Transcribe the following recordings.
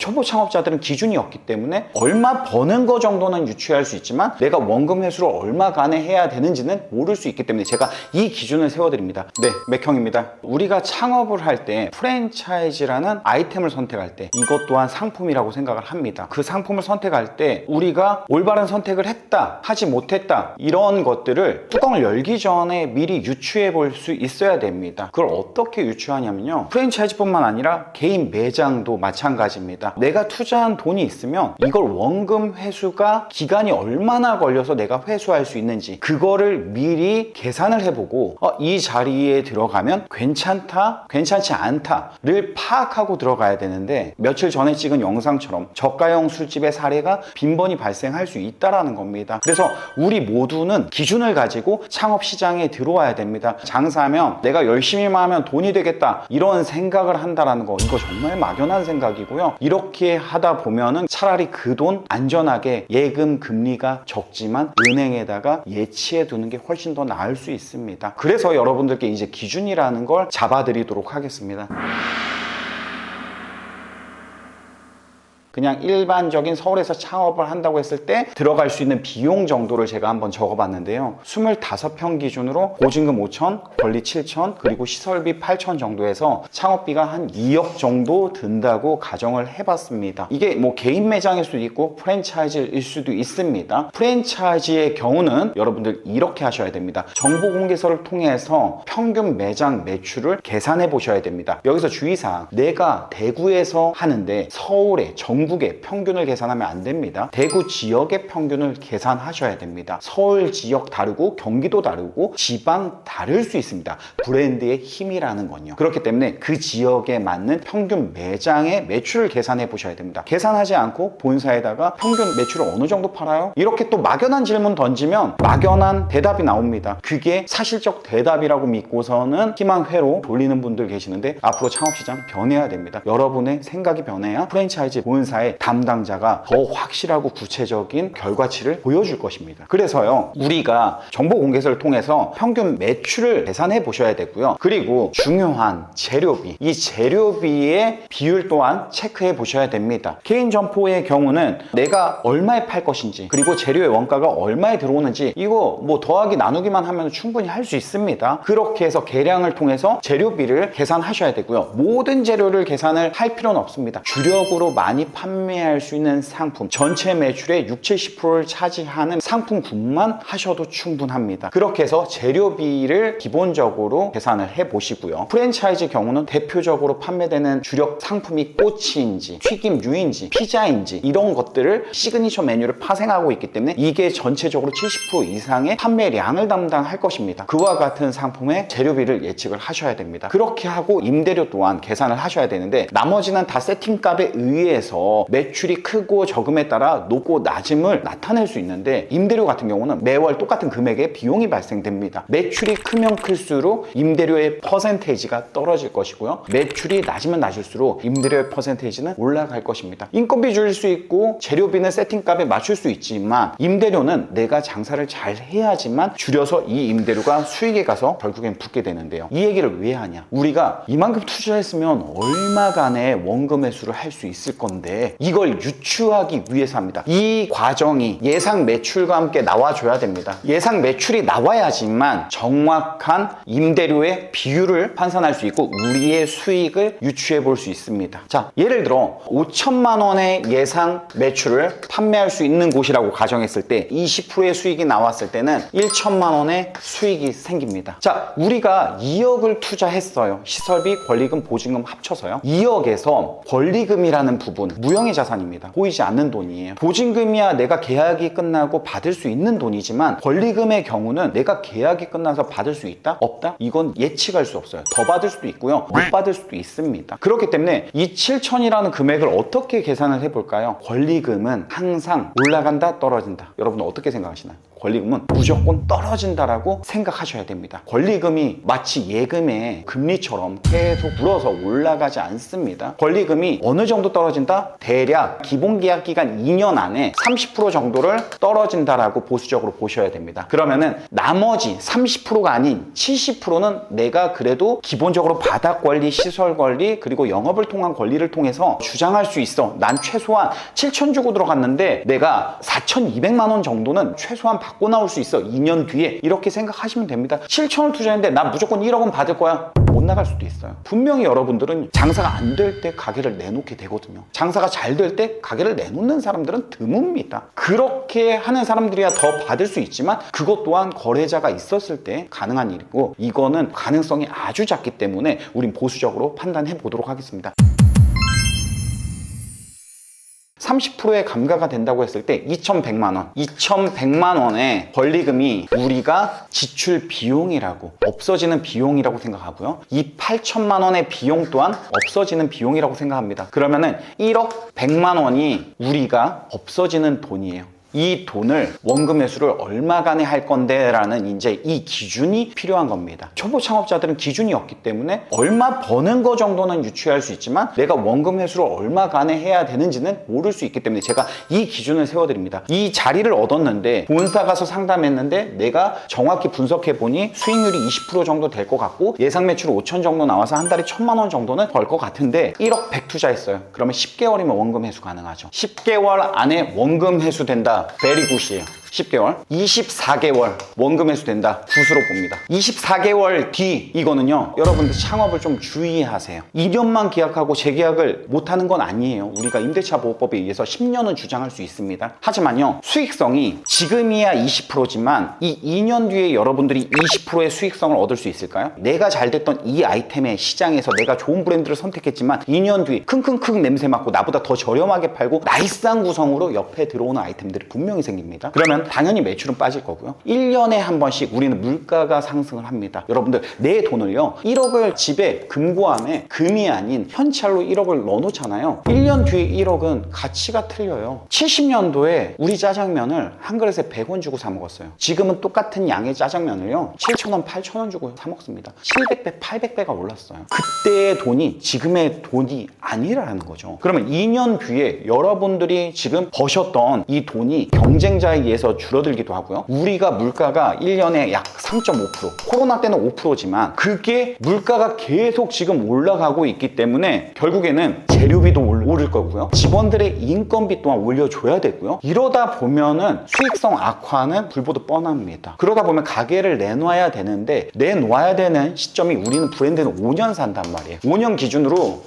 초보 창업자들은 기준이 없기 때문에 얼마 버는 거 정도는 유추할 수 있지만 내가 원금 회수를 얼마간에 해야 되는지는 모를 수 있기 때문에 제가 이 기준을 세워드립니다. 네, 맥형입니다. 우리가 창업을 할 때 프랜차이즈라는 아이템을 선택할 때 이것 또한 상품이라고 생각을 합니다. 그 상품을 선택할 때 우리가 올바른 선택을 했다, 하지 못했다, 이런 것들을 뚜껑을 열기 전에 미리 유추해 볼 수 있어야 됩니다. 그걸 어떻게 유추하냐면요, 프랜차이즈뿐만 아니라 개인 매장도 마찬가지입니다. 내가 투자한 돈이 있으면 이걸 원금 회수가 기간이 얼마나 걸려서 내가 회수할 수 있는지 그거를 미리 계산을 해보고 이 자리에 들어가면 괜찮다, 괜찮지 않다를 파악하고 들어가야 되는데, 며칠 전에 찍은 영상처럼 저가형 술집의 사례가 빈번히 발생할 수 있다는 겁니다. 그래서 우리 모두는 기준을 가지고 창업 시장에 들어와야 됩니다. 장사하면 내가 열심히만 하면 돈이 되겠다, 이런 생각을 한다는 거, 이거 정말 막연한 생각이고요. 이렇게 하다 보면은 차라리 그 돈 안전하게 예금 금리가 적지만 은행에다가 예치해 두는 게 훨씬 더 나을 수 있습니다. 그래서 여러분들께 이제 기준이라는 걸 잡아드리도록 하겠습니다. 그냥 일반적인 서울에서 창업을 한다고 했을 때 들어갈 수 있는 비용 정도를 제가 한번 적어봤는데요. 25평 기준으로 보증금 5천, 권리 7천, 그리고 시설비 8천 정도에서 창업비가 한 2억 정도 든다고 가정을 해봤습니다. 이게 뭐 개인 매장일 수도 있고 프랜차이즈일 수도 있습니다. 프랜차이즈의 경우는 여러분들 이렇게 하셔야 됩니다. 정보 공개서를 통해서 평균 매장 매출을 계산해 보셔야 됩니다. 여기서 주의사항, 내가 대구에서 하는데 서울에 전국의 평균을 계산하면 안 됩니다. 대구 지역의 평균을 계산하셔야 됩니다. 서울 지역 다르고 경기도 다르고 지방 다를 수 있습니다. 브랜드의 힘이라는 건요. 그렇기 때문에 그 지역에 맞는 평균 매장의 매출을 계산해 보셔야 됩니다. 계산하지 않고 본사에다가 평균 매출을 어느 정도 팔아요? 이렇게 또 막연한 질문 던지면 막연한 대답이 나옵니다. 그게 사실적 대답이라고 믿고서는 희망회로 돌리는 분들 계시는데, 앞으로 창업시장 변해야 됩니다. 여러분의 생각이 변해야 프랜차이즈 본사의 담당자가 더 확실하고 구체적인 결과치를 보여줄 것입니다. 그래서요, 우리가 정보 공개서를 통해서 평균 매출을 계산해 보셔야 되고요. 그리고 중요한 재료비, 이 재료비의 비율 또한 체크해 보셔야 됩니다. 개인 점포의 경우는 내가 얼마에 팔 것인지, 그리고 재료의 원가가 얼마에 들어오는지, 이거 뭐 더하기 나누기만 하면 충분히 할 수 있습니다. 그렇게 해서 계량을 통해서 재료비를 계산하셔야 되고요. 모든 재료를 계산을 할 필요는 없습니다. 주력으로 많이 판매할 수 있는 상품, 전체 매출의 60-70%를 차지하는 상품군만 하셔도 충분합니다. 그렇게 해서 재료비를 기본적으로 계산을 해 보시고요. 프랜차이즈 경우는 대표적으로 판매되는 주력 상품이 꼬치인지 튀김류인지 피자인지 이런 것들을 시그니처 메뉴를 파생하고 있기 때문에 이게 전체적으로 70% 이상의 판매량을 담당할 것입니다. 그와 같은 상품의 재료비를 예측을 하셔야 됩니다. 그렇게 하고 임대료 또한 계산을 하셔야 되는데, 나머지는 다 세팅값에 의해서 매출이 크고 적음에 따라 높고 낮음을 나타낼 수 있는데, 임대료 같은 경우는 매월 똑같은 금액의 비용이 발생됩니다. 매출이 크면 클수록 임대료의 퍼센테이지가 떨어질 것이고요. 매출이 낮으면 낮을수록 임대료의 퍼센테이지는 올라갈 것입니다. 인건비 줄일 수 있고 재료비는 세팅값에 맞출 수 있지만, 임대료는 내가 장사를 잘 해야지만 줄여서 이 임대료가 수익에 가서 결국엔 붙게 되는데요. 이 얘기를 왜 하냐? 우리가 이만큼 투자했으면 얼마간의 원금 회수를 할 수 있을 건데 이걸 유추하기 위해서 합니다. 이 과정이 예상 매출과 함께 나와줘야 됩니다. 예상 매출이 나와야지만 정확한 임대료의 비율을 판단할 수 있고 우리의 수익을 유추해 볼 수 있습니다. 자, 예를 들어 5천만 원의 예상 매출을 판매할 수 있는 곳이라고 가정했을 때 20%의 수익이 나왔을 때는 1천만 원의 수익이 생깁니다. 자, 우리가 2억을 투자했어요. 시설비, 권리금, 보증금 합쳐서요. 2억에서 권리금이라는 부분, 무형의 자산입니다. 보이지 않는 돈이에요. 보증금이야 내가 계약이 끝나고 받을 수 있는 돈이지만, 권리금의 경우는 내가 계약이 끝나서 받을 수 있다? 없다? 이건 예측할 수 없어요. 더 받을 수도 있고요, 못 받을 수도 있습니다. 그렇기 때문에 이 7천이라는 금액을 어떻게 계산을 해볼까요? 권리금은 항상 올라간다, 떨어진다. 여러분 어떻게 생각하시나요? 권리금은 무조건 떨어진다라고 생각하셔야 됩니다. 권리금이 마치 예금의 금리처럼 계속 불어서 올라가지 않습니다. 권리금이 어느 정도 떨어진다? 대략 기본계약 기간 2년 안에 30% 정도를 떨어진다라고 보수적으로 보셔야 됩니다. 그러면은 나머지 30%가 아닌 70%는 내가 그래도 기본적으로 바닥 권리, 시설 권리, 그리고 영업을 통한 권리를 통해서 주장할 수 있어. 난 최소한 7천 주고 들어갔는데 내가 4,200만 원 정도는 최소한 받고 나올 수 있어. 2년 뒤에. 이렇게 생각하시면 됩니다. 7천을 투자했는데 난 무조건 1억 원 받을 거야. 못 나갈 수도 있어요. 분명히 여러분들은 장사가 안 될 때 가게를 내놓게 되거든요. 장사가 잘 될 때 가게를 내놓는 사람들은 드뭅니다. 그렇게 하는 사람들이야 더 받을 수 있지만 그것 또한 거래자가 있었을 때 가능한 일이고, 이거는 가능성이 아주 작기 때문에 우린 보수적으로 판단해 보도록 하겠습니다. 30%의 감가가 된다고 했을 때 2,100만 원. 2,100만 원의 권리금이 우리가 지출 비용이라고, 없어지는 비용이라고 생각하고요. 이 8천만 원의 비용 또한 없어지는 비용이라고 생각합니다. 그러면은 1억 100만 원이 우리가 없어지는 돈이에요. 이 돈을 원금 매수를 얼마간에 할 건데 라는 이제 이 기준이 필요한 겁니다. 초보 창업자들은 기준이 없기 때문에 얼마 버는 거 정도는 유추할 수 있지만 내가 원금 매수를 얼마간에 해야 되는지는 모를 수 있기 때문에 제가 이 기준을 세워드립니다. 이 자리를 얻었는데 본사 가서 상담했는데 내가 정확히 분석해 보니 수익률이 20% 정도 될 것 같고 예상 매출 5천 정도 나와서 한 달에 1,000만 원 정도는 벌 것 같은데 1억 100 투자했어요. 그러면 10개월이면 원금 회수 가능하죠. 10개월 안에 원금 회수된다. 베리굿이에요. 10개월, 24개월 원금 회수된다. 굿으로 봅니다. 24개월 뒤 이거는요, 여러분들 창업을 좀 주의하세요. 2년만 계약하고 재계약을 못하는 건 아니에요. 우리가 임대차 보호법에 의해서 10년은 주장할 수 있습니다. 하지만요, 수익성이 지금이야 20%지만 이 2년 뒤에 여러분들이 20%의 수익성을 얻을 수 있을까요? 내가 잘 됐던 이 아이템의 시장에서 내가 좋은 브랜드를 선택했지만 2년 뒤에 킁킁킁 냄새 맡고 나보다 더 저렴하게 팔고 나이스한 구성으로 옆에 들어오는 아이템들이 분명히 생깁니다. 그러면 당연히 매출은 빠질 거고요. 1년에 한 번씩 우리는 물가가 상승을 합니다. 여러분들 내 돈을요, 1억을 집에 금고함에 금이 아닌 현찰로 1억을 넣어놓잖아요. 1년 뒤에 1억은 가치가 틀려요. 70년도에 우리 짜장면을 한 그릇에 100원 주고 사 먹었어요. 지금은 똑같은 양의 짜장면을요 7,000원, 8,000원 주고 사 먹습니다. 700배, 800배가 올랐어요. 그때의 돈이 지금의 돈이 아니라는 거죠. 그러면 2년 뒤에 여러분들이 지금 버셨던 이 돈이 경쟁자에 의해서 줄어들기도 하고요. 우리가 물가가 1년에 약 3.5%, 코로나 때는 5%지만 그게 물가가 계속 지금 올라가고 있기 때문에 결국에는 재료비도 오를 거고요. 직원들의 인건비 또한 올려줘야 되고요. 이러다 보면은 수익성 악화는 불보듯 뻔합니다. 그러다 보면 가게를 내놔야 되는데 내놓아야 되는 시점이 우리는 브랜드는 5년 산단 말이에요. 5년 기준으로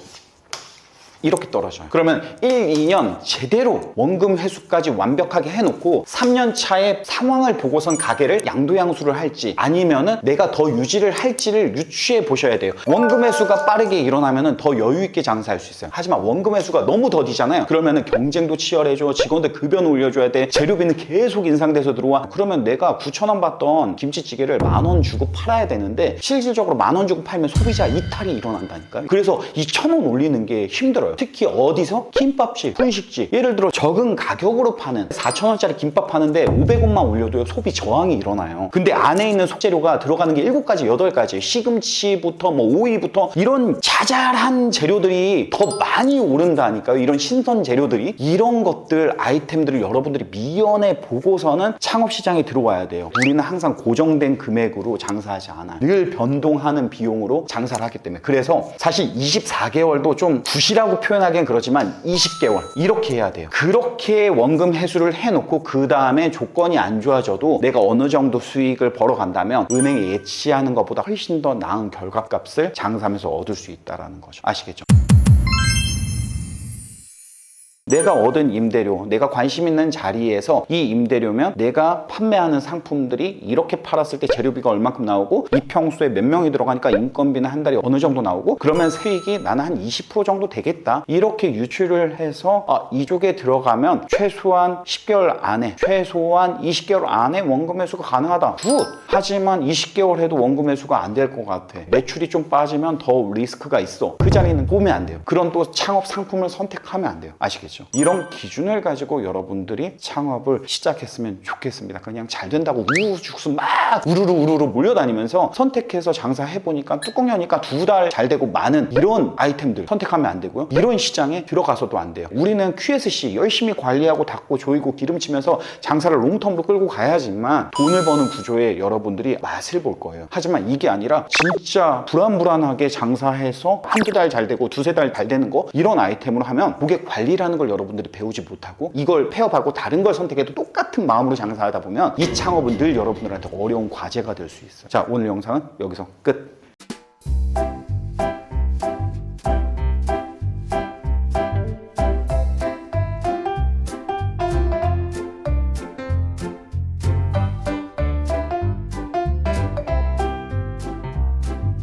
이렇게 떨어져요. 그러면 1, 2년 제대로 원금 회수까지 완벽하게 해놓고 3년 차에 상황을 보고선 가게를 양도양수를 할지 아니면은 내가 더 유지를 할지를 유추해 보셔야 돼요. 원금 회수가 빠르게 일어나면은 더 여유 있게 장사할 수 있어요. 하지만 원금 회수가 너무 더디잖아요. 그러면은 경쟁도 치열해져, 직원들 급여는 올려줘야 돼, 재료비는 계속 인상돼서 들어와. 그러면 내가 9,000원 받던 김치찌개를 10,000원 주고 팔아야 되는데 실질적으로 10,000원 주고 팔면 소비자 이탈이 일어난다니까요. 그래서 이 1,000원 올리는 게 힘들어요. 특히 어디서? 김밥집, 분식집. 예를 들어 적은 가격으로 파는 4,000원짜리 김밥 파는데 500원만 올려도 소비 저항이 일어나요. 근데 안에 있는 속재료가 들어가는 게 7가지, 8가지. 시금치부터 오이부터 이런 자잘한 재료들이 더 많이 오른다니까요. 이런 신선 재료들이. 이런 것들, 아이템들을 여러분들이 미연에 보고서는 창업시장에 들어와야 돼요. 우리는 항상 고정된 금액으로 장사하지 않아요. 늘 변동하는 비용으로 장사를 하기 때문에. 그래서 사실 24개월도 좀 굿이라고 표현하기엔 그렇지만 20개월 이렇게 해야 돼요. 그렇게 원금 회수를 해놓고 그 다음에 조건이 안 좋아져도 내가 어느 정도 수익을 벌어간다면 은행에 예치하는 것보다 훨씬 더 나은 결과값을 장사하면서 얻을 수 있다는 거죠. 아시겠죠? 내가 얻은 임대료, 내가 관심 있는 자리에서 이 임대료면 내가 판매하는 상품들이 이렇게 팔았을 때 재료비가 얼만큼 나오고 이 평수에 몇 명이 들어가니까 인건비는 한 달에 어느 정도 나오고 그러면 수익이 나는 한 20% 정도 되겠다. 이렇게 유추를 해서 이쪽에 들어가면 최소한 10개월 안에, 최소한 20개월 안에 원금 회수가 가능하다. 굿! 하지만 20개월 해도 원금 회수가 안 될 것 같아. 매출이 좀 빠지면 더 리스크가 있어. 그 자리는 보면 안 돼요. 그런 또 창업 상품을 선택하면 안 돼요. 아시겠죠? 가야죠. 이런 기준을 가지고 여러분들이 창업을 시작했으면 좋겠습니다. 그냥 잘 된다고 우후죽순 막 우르르 몰려다니면서 선택해서 장사해보니까 뚜껑 여니까 2달 잘 되고 많은 이런 아이템들 선택하면 안 되고요. 이런 시장에 들어가서도 안 돼요. 우리는 QSC 열심히 관리하고 닦고 조이고 기름치면서 장사를 롱텀으로 끌고 가야지만 돈을 버는 구조에 여러분들이 맛을 볼 거예요. 하지만 이게 아니라 진짜 불안불안하게 장사해서 한두 달 잘 되고 두세 달 잘 되는 거 이런 아이템으로 하면 고객 관리라는 걸 여러분들이 배우지 못하고 이걸 폐업하고 다른 걸 선택해도 똑같은 마음으로 장사하다 보면 이 창업은 늘 여러분들한테 어려운 과제가 될 수 있어요. 자, 오늘 영상은 여기서 끝.